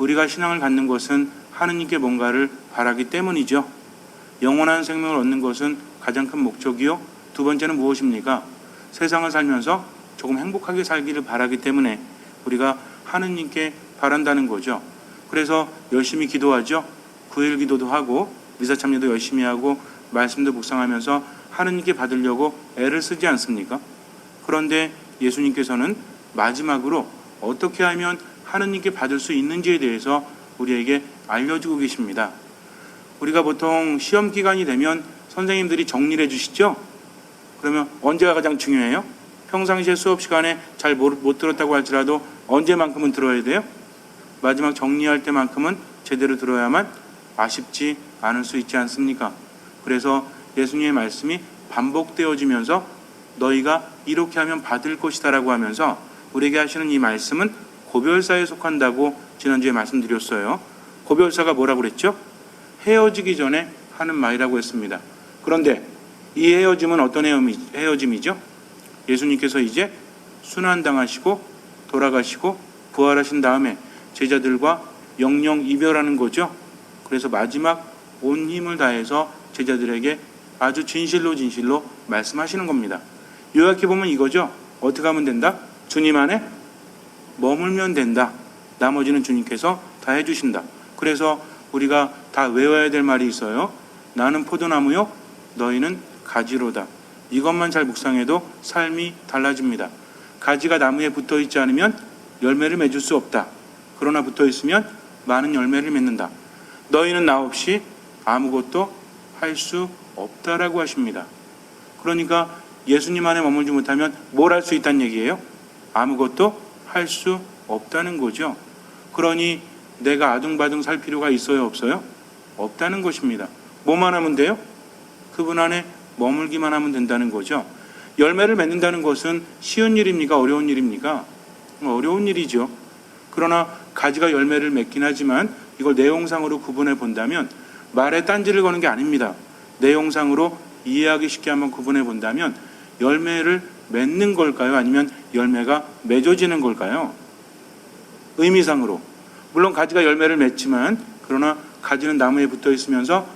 우리가 신앙을 갖는 것은 하느님께 뭔가를 바라기 때문이죠. 영원한 생명을 얻는 것은 가장 큰 목적이요. 두 번째는 무엇입니까? 세상을 살면서 조금 행복하게 살기를 바라기 때문에 우리가 하느님께 바란다는 거죠. 그래서 열심히 기도하죠. 9일 기도도 하고 미사 참여도 열심히 하고 말씀도 묵상하면서 하느님께 받으려고 애를 쓰지 않습니까? 그런데 예수님께서는 마지막으로 어떻게 하면 하느님께 받을 수 있는지에 대해서 우리에게 알려주고 계십니다. 우리가 보통 시험 기간이 되면 선생님들이 정리를 해주시죠? 그러면 언제가 가장 중요해요? 평상시에 수업 시간에 잘 못 들었다고 할지라도 언제만큼은 들어야 돼요? 마지막 정리할 때만큼은 제대로 들어야만 아쉽지 않을 수 있지 않습니까? 그래서 예수님의 말씀이 반복되어지면서 너희가 이렇게 하면 받을 것이다 라고 하면서 우리에게 하시는 이 말씀은 고별사에 속한다고 지난주에 말씀드렸어요. 고별사가 뭐라고 그랬죠? 헤어지기 전에 하는 말이라고 했습니다. 그런데 이 헤어짐은 어떤 헤어짐이죠? 예수님께서 이제 순환당하시고 돌아가시고 부활하신 다음에 제자들과 영영 이별하는 거죠. 그래서 마지막 온 힘을 다해서 제자들에게 아주 진실로 말씀하시는 겁니다. 요약해 보면 이거죠. 어떻게 하면 된다? 주님 안에 머물면 된다. 나머지는 주님께서 다 해주신다. 그래서 우리가 다 외워야 될 말이 있어요. 나는 포도나무요, 너희는 가지로다. 이것만 잘 묵상해도 삶이 달라집니다. 가지가 나무에 붙어 있지 않으면 열매를 맺을 수 없다. 그러나 붙어 있으면 많은 열매를 맺는다. 너희는 나 없이 아무것도 할 수 없다라고 하십니다. 그러니까 예수님 안에 머물지 못하면 뭘 할 수 있다는 얘기예요? 아무것도 할 수 없다는 거죠. 그러니 내가 아둥바둥 살 필요가 있어요, 없어요? 없다는 것입니다. 뭐만 하면 돼요? 그분 안에 머물기만 하면 된다는 거죠. 열매를 맺는다는 것은 쉬운 일입니까? 어려운 일입니까? 어려운 일이죠. 그러나 가지가 열매를 맺긴 하지만 이걸 내용상으로 구분해 본다면 말에 딴지를 거는 게 아닙니다. 내용상으로 이해하기 쉽게 한번 구분해 본다면 열매를 맺는 걸까요? 아니면 열매가 맺어지는 걸까요? 의미상으로. 물론 가지가 열매를 맺지만 그러나 가지는 나무에 붙어 있으면서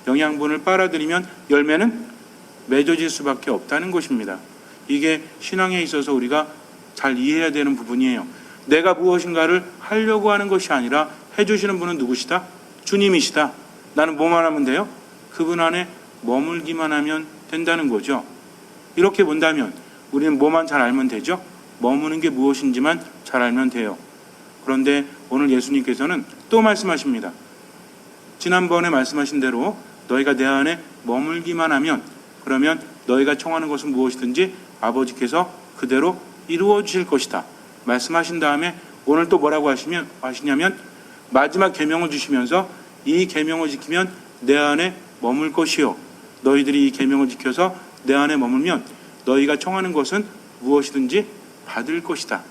영양분을 빨아들이면 열매는 맺어질 수밖에 없다는 것입니다. 이게 신앙에 있어서 우리가 잘 이해해야 되는 부분이에요. 내가 무엇인가를 하려고 하는 것이 아니라 해주시는 분은 누구시다? 주님이시다. 나는 뭐만 하면 돼요? 그분 안에 머물기만 하면 된다는 거죠. 이렇게 본다면 우리는 뭐만 잘 알면 되죠? 머무는 게 무엇인지만 잘 알면 돼요. 그런데 오늘 예수님께서는 또 말씀하십니다. 지난번에 말씀하신 대로 너희가 내 안에 머물기만 하면 그러면 너희가 청하는 것은 무엇이든지 아버지께서 그대로 이루어 주실 것이다. 말씀하신 다음에 오늘 또 뭐라고 하시냐면 마지막 계명을 주시면서 이 계명을 지키면 내 안에 머물 것이요. 너희들이 이 계명을 지켜서 내 안에 머물면 너희가 청하는 것은 무엇이든지 받을 것이다.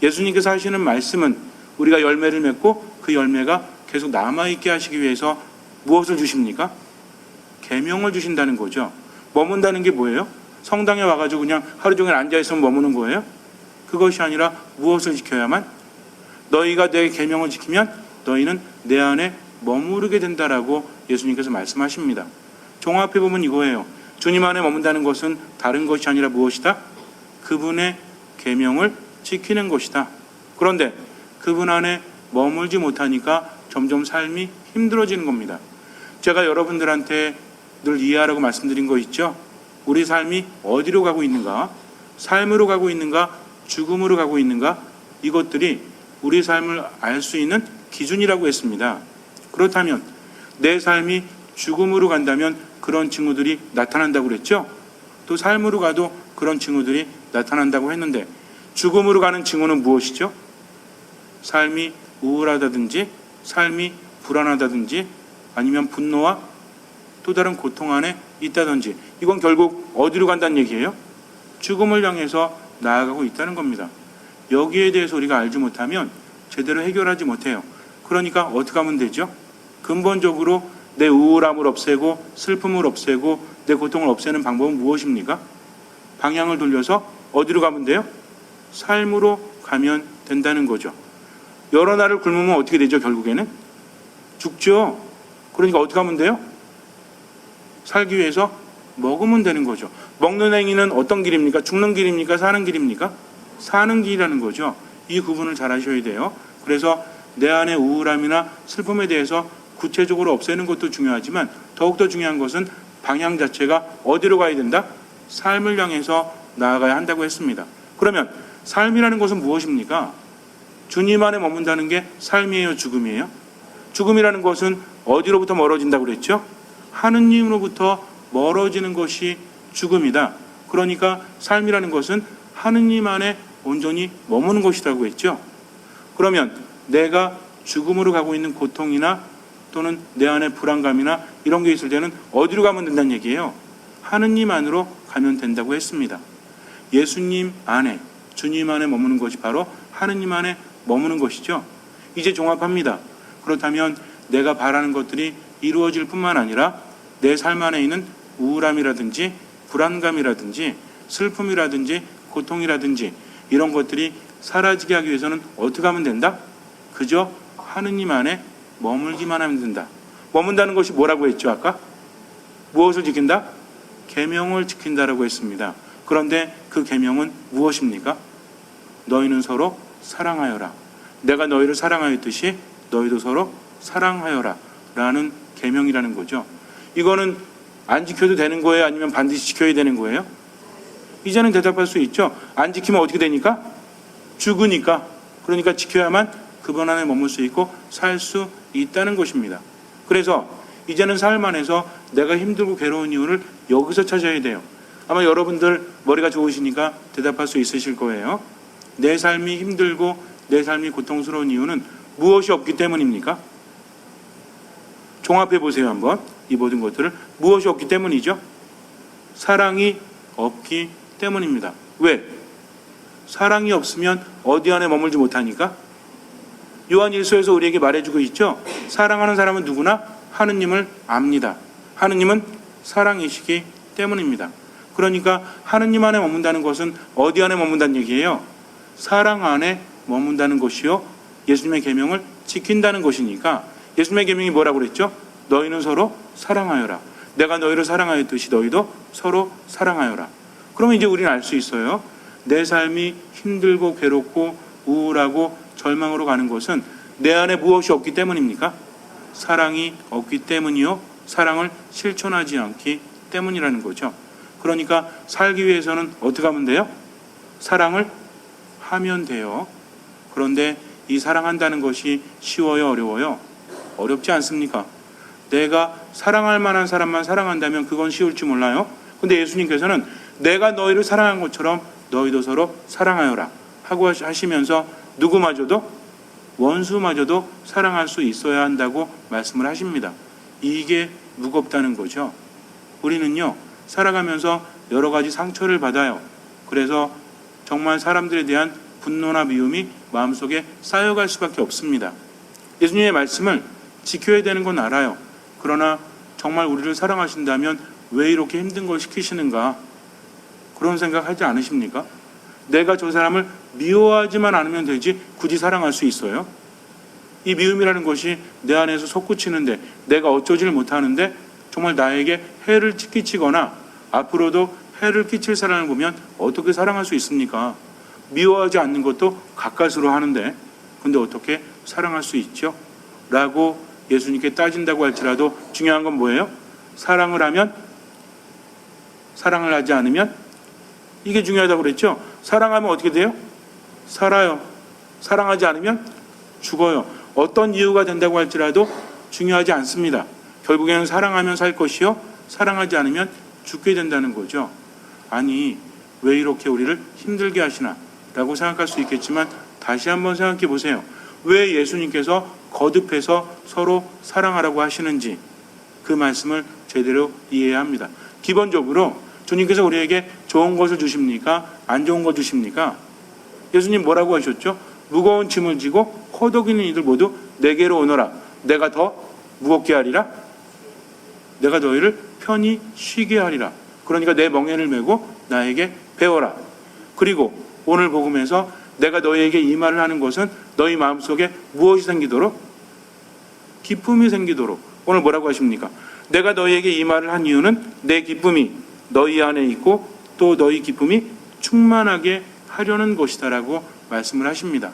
예수님께서 하시는 말씀은 우리가 열매를 맺고 그 열매가 계속 남아있게 하시기 위해서 무엇을 주십니까? 계명을 주신다는 거죠. 머문다는 게 뭐예요? 성당에 와가지고 그냥 하루 종일 앉아있으면 머무는 거예요? 그것이 아니라 무엇을 지켜야만? 너희가 내 계명을 지키면 너희는 내 안에 머무르게 된다라고 예수님께서 말씀하십니다. 종합해 보면 이거예요. 주님 안에 머문다는 것은 다른 것이 아니라 무엇이다? 그분의 계명을 지키는 것이다. 그런데 그분 안에 머물지 못하니까 점점 삶이 힘들어지는 겁니다. 제가 여러분들한테 늘 이해하라고 말씀드린 거 있죠? 우리 삶이 어디로 가고 있는가? 삶으로 가고 있는가? 죽음으로 가고 있는가? 이것들이 우리 삶을 알 수 있는 기준이라고 했습니다. 그렇다면 내 삶이 죽음으로 간다면 그런 징후들이 나타난다고 그랬죠? 또 삶으로 가도 그런 징후들이 나타난다고 했는데 죽음으로 가는 징후는 무엇이죠? 삶이 우울하다든지 삶이 불안하다든지 아니면 분노와 또 다른 고통 안에 있다든지 이건 결국 어디로 간다는 얘기예요? 죽음을 향해서 나아가고 있다는 겁니다. 여기에 대해서 우리가 알지 못하면 제대로 해결하지 못해요. 그러니까 어떻게 하면 되죠? 근본적으로 내 우울함을 없애고 슬픔을 없애고 내 고통을 없애는 방법은 무엇입니까? 방향을 돌려서 어디로 가면 돼요? 삶으로 가면 된다는 거죠. 여러 날을 굶으면 어떻게 되죠? 결국에는 죽죠. 그러니까 어떻게 하면 돼요? 살기 위해서 먹으면 되는 거죠. 먹는 행위는 어떤 길입니까? 죽는 길입니까? 사는 길입니까? 사는 길이라는 거죠. 이 구분을 잘 하셔야 돼요. 그래서 내 안의 우울함이나 슬픔에 대해서 구체적으로 없애는 것도 중요하지만 더욱더 중요한 것은 방향 자체가 어디로 가야 된다? 삶을 향해서 나아가야 한다고 했습니다. 그러면 삶이라는 것은 무엇입니까? 주님 안에 머문다는 게 삶이에요? 죽음이에요? 죽음이라는 것은 어디로부터 멀어진다고 그랬죠? 하느님으로부터 멀어지는 것이 죽음이다. 그러니까 삶이라는 것은 하느님 안에 온전히 머무는 것이라고 했죠. 그러면 내가 죽음으로 가고 있는 고통이나 또는 내 안에 불안감이나 이런 게 있을 때는 어디로 가면 된다는 얘기예요? 하느님 안으로 가면 된다고 했습니다. 예수님 안에, 주님 안에 머무는 것이 바로 하느님 안에 머무는 것이죠. 이제 종합합니다. 그렇다면 내가 바라는 것들이 이루어질 뿐만 아니라 내 삶 안에 있는 우울함이라든지 불안감이라든지 슬픔이라든지 고통이라든지 이런 것들이 사라지게 하기 위해서는 어떻게 하면 된다? 그저 하느님 안에 머물기만 하면 된다. 머문다는 것이 뭐라고 했죠 아까? 무엇을 지킨다? 계명을 지킨다라고 했습니다. 그런데 그 계명은 무엇입니까? 너희는 서로 사랑하여라. 내가 너희를 사랑하였듯이 너희도 서로 사랑하여라 라는 계명이라는 거죠. 이거는 안 지켜도 되는 거예요? 아니면 반드시 지켜야 되는 거예요? 이제는 대답할 수 있죠. 안 지키면 어떻게 되니까? 죽으니까. 그러니까 지켜야만 그분 안에 머물 수 있고 살 수 있다는 것입니다. 그래서 이제는 삶 안에서 내가 힘들고 괴로운 이유를 여기서 찾아야 돼요. 아마 여러분들 머리가 좋으시니까 대답할 수 있으실 거예요. 내 삶이 힘들고 내 삶이 고통스러운 이유는 무엇이 없기 때문입니까? 종합해 보세요 한번. 이 모든 것들을. 무엇이 없기 때문이죠? 사랑이 없기 때문입니다. 왜? 사랑이 없으면 어디 안에 머물지 못하니까? 요한 1서에서 우리에게 말해주고 있죠. 사랑하는 사람은 누구나 하느님을 압니다. 하느님은 사랑이시기 때문입니다. 그러니까 하느님 안에 머문다는 것은 어디 안에 머문다는 얘기예요? 사랑 안에 머문다는 것이요, 예수님의 계명을 지킨다는 것이니까. 예수님의 계명이 뭐라고 그랬죠? 너희는 서로 사랑하여라. 내가 너희를 사랑하였듯이 너희도 서로 사랑하여라. 그러면 이제 우리는 알 수 있어요. 내 삶이 힘들고 괴롭고 우울하고 절망으로 가는 것은 내 안에 무엇이 없기 때문입니까? 사랑이 없기 때문이요, 사랑을 실천하지 않기 때문이라는 거죠. 그러니까 살기 위해서는 어떻게 하면 돼요? 사랑을 하면 돼요. 그런데 이 사랑한다는 것이 쉬워요, 어려워요? 어렵지 않습니까? 내가 사랑할 만한 사람만 사랑한다면 그건 쉬울지 몰라요. 근데 예수님께서는 내가 너희를 사랑한 것처럼 너희도 서로 사랑하여라 하고 하시면서 누구마저도, 원수마저도 사랑할 수 있어야 한다고 말씀을 하십니다. 이게 무겁다는 거죠. 우리는요, 살아가면서 여러 가지 상처를 받아요. 그래서 정말 사람들에 대한 분노나 미움이 마음속에 쌓여갈 수밖에 없습니다. 예수님의 말씀을 지켜야 되는 건 알아요. 그러나 정말 우리를 사랑하신다면 왜 이렇게 힘든 걸 시키시는가? 그런 생각 하지 않으십니까? 내가 저 사람을 미워하지만 않으면 되지 굳이 사랑할 수 있어요? 이 미움이라는 것이 내 안에서 솟구치는데 내가 어쩌지를 못하는데 정말 나에게 해를 끼치거나 앞으로도 해를 끼칠 사람을 보면 어떻게 사랑할 수 있습니까? 미워하지 않는 것도 가까스로 하는데 근데 어떻게 사랑할 수 있죠? 라고 예수님께 따진다고 할지라도 중요한 건 뭐예요? 사랑을 하면, 사랑을 하지 않으면, 이게 중요하다고 그랬죠? 사랑하면 어떻게 돼요? 살아요. 사랑하지 않으면 죽어요. 어떤 이유가 된다고 할지라도 중요하지 않습니다. 결국에는 사랑하면 살 것이요, 사랑하지 않으면 죽게 된다는 거죠. 아니, 왜 이렇게 우리를 힘들게 하시나 라고 생각할 수 있겠지만 다시 한번 생각해 보세요. 왜 예수님께서 거듭해서 서로 사랑하라고 하시는지 그 말씀을 제대로 이해해야 합니다. 기본적으로 주님께서 우리에게 좋은 것을 주십니까? 안 좋은 것 주십니까? 예수님 뭐라고 하셨죠? 무거운 짐을 지고 허덕이는 이들 모두 내게로 오너라. 내가 더 무겁게 하리라. 내가 너희를 편히 쉬게 하리라. 그러니까 내 멍에를 메고 나에게 배워라. 그리고 오늘 복음에서 내가 너희에게 이 말을 하는 것은 너희 마음속에 무엇이 생기도록? 기쁨이 생기도록. 오늘 뭐라고 하십니까? 내가 너희에게 이 말을 한 이유는 내 기쁨이 너희 안에 있고 또 너희 기쁨이 충만하게 하려는 것이다라고 말씀을 하십니다.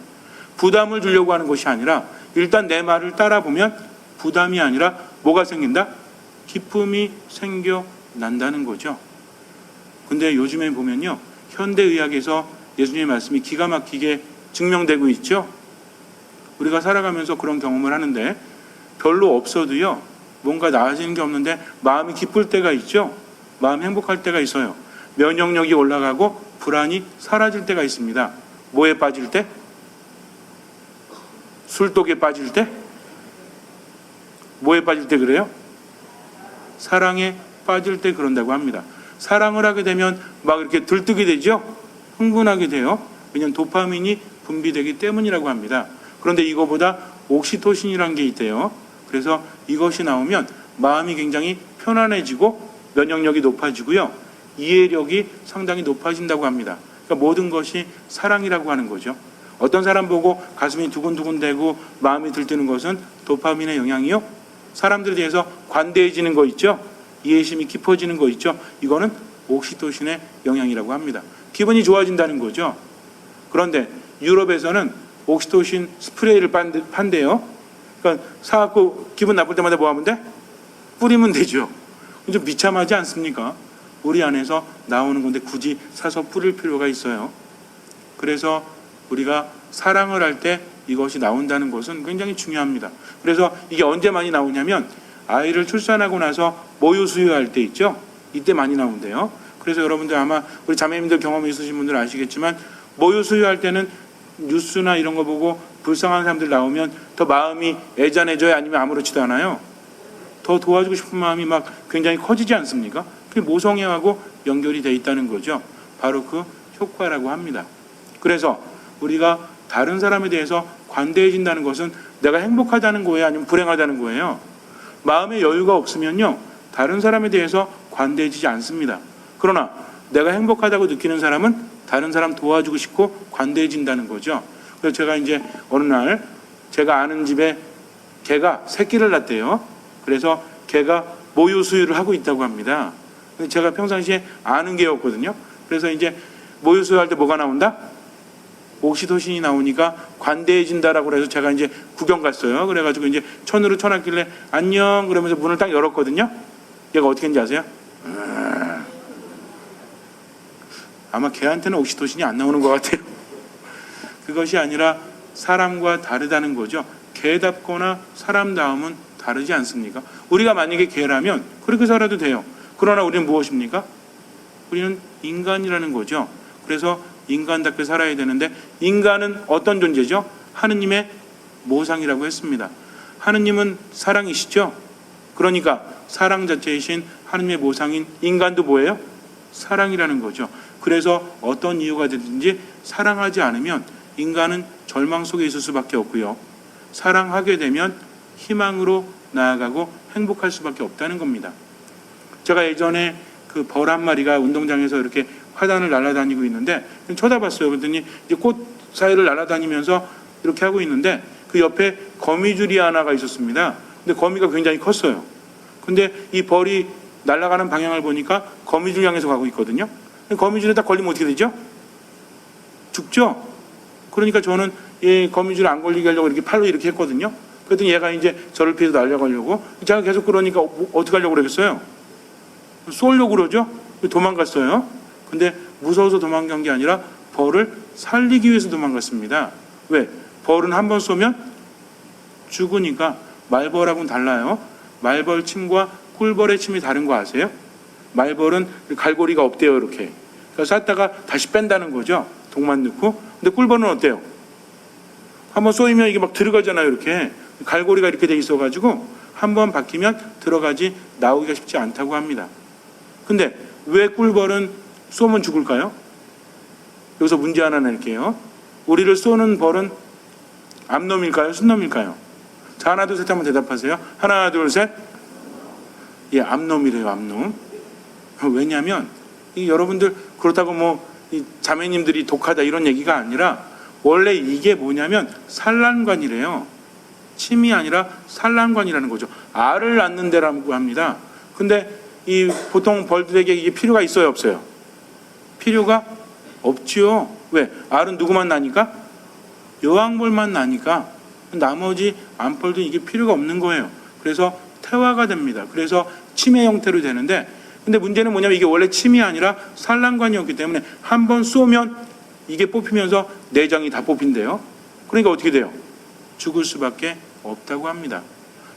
부담을 주려고 하는 것이 아니라 일단 내 말을 따라보면 부담이 아니라 뭐가 생긴다? 기쁨이 생겨난다는 거죠. 근데 요즘에 보면요, 현대의학에서 예수님의 말씀이 기가 막히게 증명되고 있죠. 우리가 살아가면서 그런 경험을 하는데 별로 없어도요, 뭔가 나아지는 게 없는데 마음이 기쁠 때가 있죠. 마음이 행복할 때가 있어요. 면역력이 올라가고 불안이 사라질 때가 있습니다. 뭐에 빠질 때? 술독에 빠질 때? 뭐에 빠질 때 그래요? 사랑에 빠질 때 그런다고 합니다. 사랑을 하게 되면 막 이렇게 들뜨게 되죠? 흥분하게 돼요. 왜냐하면 도파민이 분비되기 때문이라고 합니다. 그런데 이거보다 옥시토신이라는 게 있대요. 그래서 이것이 나오면 마음이 굉장히 편안해지고 면역력이 높아지고요. 이해력이 상당히 높아진다고 합니다. 그러니까 모든 것이 사랑이라고 하는 거죠. 어떤 사람 보고 가슴이 두근두근대고 마음이 들뜨는 것은 도파민의 영향이요. 사람들에 대해서 관대해지는 거 있죠. 이해심이 깊어지는 거 있죠. 이거는 옥시토신의 영향이라고 합니다. 기분이 좋아진다는 거죠. 그런데 유럽에서는 옥시토신 스프레이를 판대요. 그러니까 사갖고 기분 나쁠 때마다 뭐 하면 돼? 뿌리면 되죠. 좀 비참하지 않습니까? 우리 안에서 나오는 건데 굳이 사서 뿌릴 필요가 있어요. 그래서 우리가 사랑을 할 때 이것이 나온다는 것은 굉장히 중요합니다. 그래서 이게 언제 많이 나오냐면 아이를 출산하고 나서 모유 수유할 때 있죠. 이때 많이 나온대요. 그래서 여러분들 아마 우리 자매님들 경험이 있으신 분들 아시겠지만 모유 수유할 때는 뉴스나 이런 거 보고 불쌍한 사람들 나오면 더 마음이 애잔해져요? 아니면 아무렇지도 않아요? 더 도와주고 싶은 마음이 막 굉장히 커지지 않습니까? 그게 모성애하고 연결이 돼 있다는 거죠. 바로 그 효과라고 합니다. 그래서 우리가 다른 사람에 대해서 관대해진다는 것은 내가 행복하다는 거예요? 아니면 불행하다는 거예요? 마음의 여유가 없으면요, 다른 사람에 대해서 관대해지지 않습니다. 그러나 내가 행복하다고 느끼는 사람은 다른 사람 도와주고 싶고 관대해진다는 거죠. 그래서 제가 이제 어느 날 제가 아는 집에 개가 새끼를 낳대요. 그래서 개가 모유 수유를 하고 있다고 합니다. 근데 제가 평상시에 아는 개였거든요. 그래서 이제 모유 수유할 때 뭐가 나온다? 옥시토신이 나오니까 관대해진다라고 해서 제가 이제 구경 갔어요. 그래가지고 이제 천으로 쳐놨길래 안녕 그러면서 문을 딱 열었거든요. 얘가 어떻게 했는지 아세요? 아마 걔한테는 옥시토신이 안 나오는 것 같아요. 그것이 아니라 사람과 다르다는 거죠. 개답거나 사람다움은 다르지 않습니까? 우리가 만약에 개라면 그렇게 살아도 돼요. 그러나 우리는 무엇입니까? 우리는 인간이라는 거죠. 그래서 인간답게 살아야 되는데 인간은 어떤 존재죠? 하느님의 모상이라고 했습니다. 하느님은 사랑이시죠? 그러니까 사랑 자체이신 하느님의 모상인 인간도 뭐예요? 사랑이라는 거죠. 그래서 어떤 이유가 되든지 사랑하지 않으면 인간은 절망 속에 있을 수밖에 없고요. 사랑하게 되면 희망으로 나아가고 행복할 수밖에 없다는 겁니다. 제가 예전에 그 벌 한 마리가 운동장에서 이렇게 화단을 날아다니고 있는데 쳐다봤어요. 그랬더니 이제 꽃 사이를 날아다니면서 이렇게 하고 있는데 그 옆에 거미줄이 하나가 있었습니다. 근데 거미가 굉장히 컸어요. 근데 이 벌이 날아가는 방향을 보니까 거미줄 향해서 가고 있거든요. 거미줄에 딱 걸리면 어떻게 되죠? 죽죠? 그러니까 저는 얘 거미줄 안 걸리게 하려고 이렇게 팔로 이렇게 했거든요. 그랬더니 얘가 이제 저를 피해서 날아가려고. 제가 계속 그러니까 어떻게 하려고 그러겠어요? 쏘려고 그러죠? 도망갔어요. 근데 무서워서 도망간 게 아니라 벌을 살리기 위해서 도망갔습니다. 왜? 벌은 한 번 쏘면 죽으니까. 말벌하고는 달라요. 말벌 침과 꿀벌의 침이 다른 거 아세요? 말벌은 갈고리가 없대요. 이렇게. 그래서 쐈다가 다시 뺀다는 거죠. 독만 넣고. 근데 꿀벌은 어때요? 한번 쏘이면 이게 막 들어가잖아요. 이렇게. 갈고리가 이렇게 돼 있어가지고 한번 박히면 들어가지 나오기가 쉽지 않다고 합니다. 근데 왜 꿀벌은 쏘면 죽을까요? 여기서 문제 하나 낼게요. 우리를 쏘는 벌은 암놈일까요? 순놈일까요? 자, 하나 둘 셋 한번 대답하세요. 하나 둘 셋. 예, 암놈이래요. 암놈. 왜냐하면 여러분들 그렇다고 뭐 이 자매님들이 독하다 이런 얘기가 아니라 원래 이게 뭐냐면 산란관이래요. 침이 아니라 산란관이라는 거죠. 알을 낳는 데라고 합니다. 근데 이 보통 벌들에게 이게 필요가 있어요, 없어요? 필요가 없지요. 왜? 알은 누구만 나니까? 여왕벌만 나니까. 나머지 암벌도 이게 필요가 없는 거예요. 그래서 태화가 됩니다. 그래서 침의 형태로 되는데, 근데 문제는 뭐냐면 이게 원래 침이 아니라 산란관이었기 때문에 한 번 쏘면 이게 뽑히면서 내장이 다 뽑힌대요. 그러니까 어떻게 돼요? 죽을 수밖에 없다고 합니다.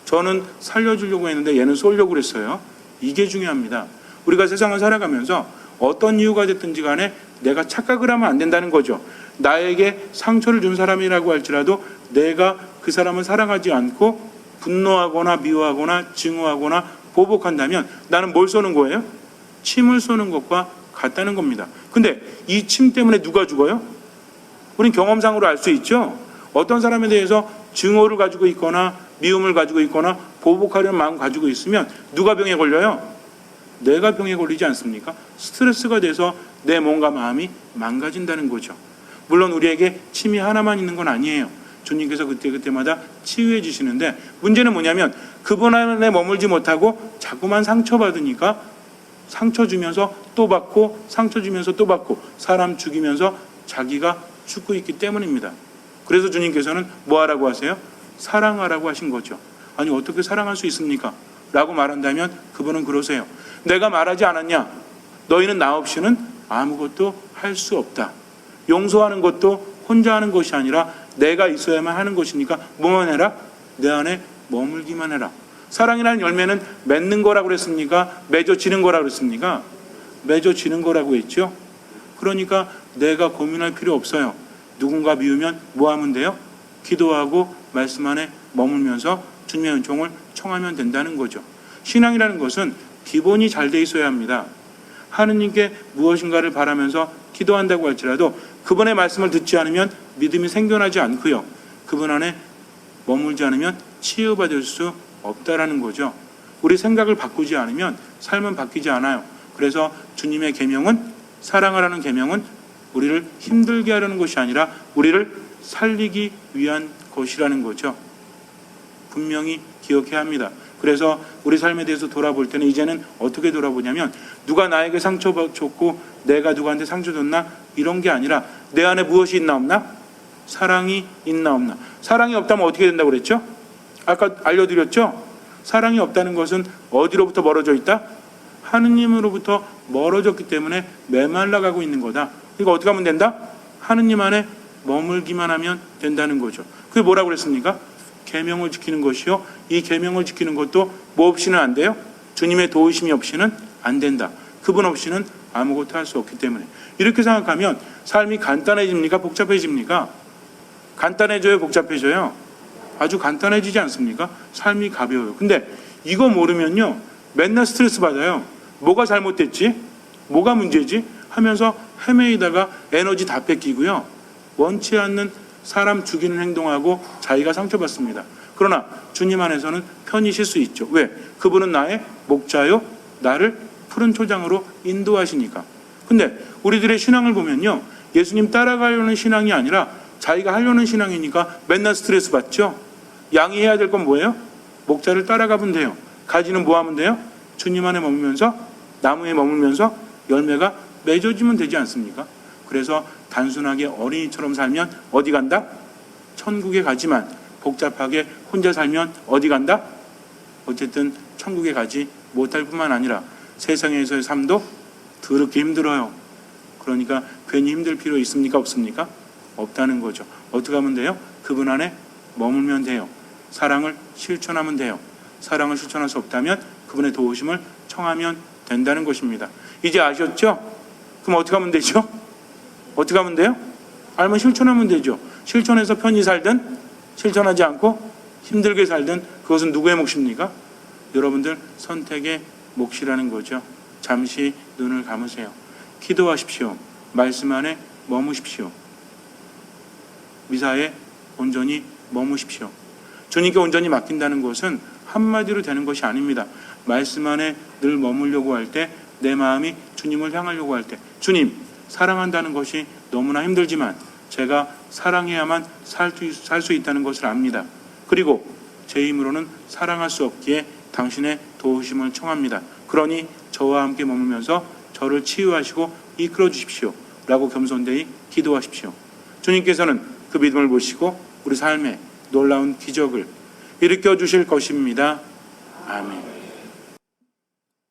저는 살려주려고 했는데 얘는 쏠려고 그랬어요. 이게 중요합니다. 우리가 세상을 살아가면서 어떤 이유가 됐든지 간에 내가 착각을 하면 안 된다는 거죠. 나에게 상처를 준 사람이라고 할지라도 내가 그 사람을 사랑하지 않고 분노하거나 미워하거나 증오하거나 보복한다면 나는 뭘 쏘는 거예요? 침을 쏘는 것과 같다는 겁니다. 근데 이 침 때문에 누가 죽어요? 우린 경험상으로 알 수 있죠. 어떤 사람에 대해서 증오를 가지고 있거나 미움을 가지고 있거나 보복하려는 마음 가지고 있으면 누가 병에 걸려요? 내가 병에 걸리지 않습니까? 스트레스가 돼서 내 몸과 마음이 망가진다는 거죠. 물론 우리에게 침이 하나만 있는 건 아니에요. 주님께서 그때마다 치유해 주시는데, 문제는 뭐냐면 그분 안에 머물지 못하고 자꾸만 상처받으니까 상처 주면서 또 받고 상처 주면서 또 받고 사람 죽이면서 자기가 죽고 있기 때문입니다. 그래서 주님께서는 뭐 하라고 하세요? 사랑하라고 하신 거죠. 아니 어떻게 사랑할 수 있습니까? 라고 말한다면 그분은 그러세요. 내가 말하지 않았냐? 너희는 나 없이는 아무것도 할 수 없다. 용서하는 것도 혼자 하는 것이 아니라 내가 있어야만 하는 것이니까 뭐만 해라? 내 안에 머물기만 해라. 사랑이라는 열매는 맺는 거라고 그랬습니까? 맺어지는 거라고 그랬습니까? 맺어지는 거라고 했죠. 그러니까 내가 고민할 필요 없어요. 누군가 미우면 뭐 하면 돼요? 기도하고 말씀 안에 머물면서 주님의 은총을 청하면 된다는 거죠. 신앙이라는 것은 기본이 잘 돼 있어야 합니다. 하느님께 무엇인가를 바라면서 기도한다고 할지라도 그분의 말씀을 듣지 않으면 믿음이 생겨나지 않고요. 그분 안에 머물지 않으면 치유받을 수 없다라는 거죠. 우리 생각을 바꾸지 않으면 삶은 바뀌지 않아요. 그래서 주님의 계명은, 사랑하라는 계명은 우리를 힘들게 하려는 것이 아니라 우리를 살리기 위한 것이라는 거죠. 분명히 기억해야 합니다. 그래서 우리 삶에 대해서 돌아볼 때는 이제는 어떻게 돌아보냐면 누가 나에게 상처 줬고 내가 누구한테 상처 줬나 이런 게 아니라 내 안에 무엇이 있나 없나? 사랑이 있나 없나? 사랑이 없다면 어떻게 된다고 그랬죠? 아까 알려드렸죠? 사랑이 없다는 것은 어디로부터 멀어져 있다? 하느님으로부터 멀어졌기 때문에 메말라가고 있는 거다. 그러니까 어떻게 하면 된다? 하느님 안에 머물기만 하면 된다는 거죠. 그게 뭐라고 그랬습니까? 계명을 지키는 것이요. 이 계명을 지키는 것도 뭐 없이는 안 돼요? 주님의 도우심이 없이는 안 된다. 그분 없이는 아무것도 할 수 없기 때문에. 이렇게 생각하면 삶이 간단해집니까? 복잡해집니까? 간단해져요? 복잡해져요? 아주 간단해지지 않습니까? 삶이 가벼워요. 근데 이거 모르면요. 맨날 스트레스 받아요. 뭐가 잘못됐지? 뭐가 문제지? 하면서 헤매이다가 에너지 다 뺏기고요. 원치 않는 사람 죽이는 행동하고 자기가 상처받습니다. 그러나 주님 안에서는 편히 쉴 수 있죠. 왜? 그분은 나의 목자요. 나를 푸른 초장으로 인도하시니까. 근데 우리들의 신앙을 보면요. 예수님 따라가려는 신앙이 아니라 자기가 하려는 신앙이니까 맨날 스트레스 받죠. 양이 해야 될 건 뭐예요? 목자를 따라가면 돼요. 가지는 뭐 하면 돼요? 주님 안에 머물면서 나무에 머물면서 열매가 맺어지면 되지 않습니까? 그래서 단순하게 어린이처럼 살면 어디 간다? 천국에 가지만 복잡하게 혼자 살면 어디 간다? 어쨌든 천국에 가지 못할 뿐만 아니라 세상에서의 삶도 더럽게 힘들어요. 그러니까 괜히 힘들 필요 있습니까? 없습니까? 없다는 거죠. 어떻게 하면 돼요? 그분 안에 머물면 돼요. 사랑을 실천하면 돼요. 사랑을 실천할 수 없다면 그분의 도우심을 청하면 된다는 것입니다. 이제 아셨죠? 그럼 어떻게 하면 되죠? 어떻게 하면 돼요? 알면 실천하면 되죠. 실천해서 편히 살든 실천하지 않고 힘들게 살든 그것은 누구의 몫입니까? 여러분들 선택의 몫이라는 거죠. 잠시 눈을 감으세요. 기도하십시오. 말씀 안에 머무십시오. 미사에 온전히 머무십시오. 주님께 온전히 맡긴다는 것은 한마디로 되는 것이 아닙니다. 말씀 안에 늘 머물려고 할 때, 내 마음이 주님을 향하려고 할 때, 주님 사랑한다는 것이 너무나 힘들지만 제가 사랑해야만 살 수 있다는 것을 압니다. 그리고 제 힘으로는 사랑할 수 없기에 당신의 도우심을 청합니다. 그러니 저와 함께 머물면서 저를 치유하시고 이끌어 주십시오. 라고 겸손되이 기도하십시오. 주님께서는 그 믿음을 보시고 우리 삶에 놀라운 기적을 일으켜 주실 것입니다. 아멘.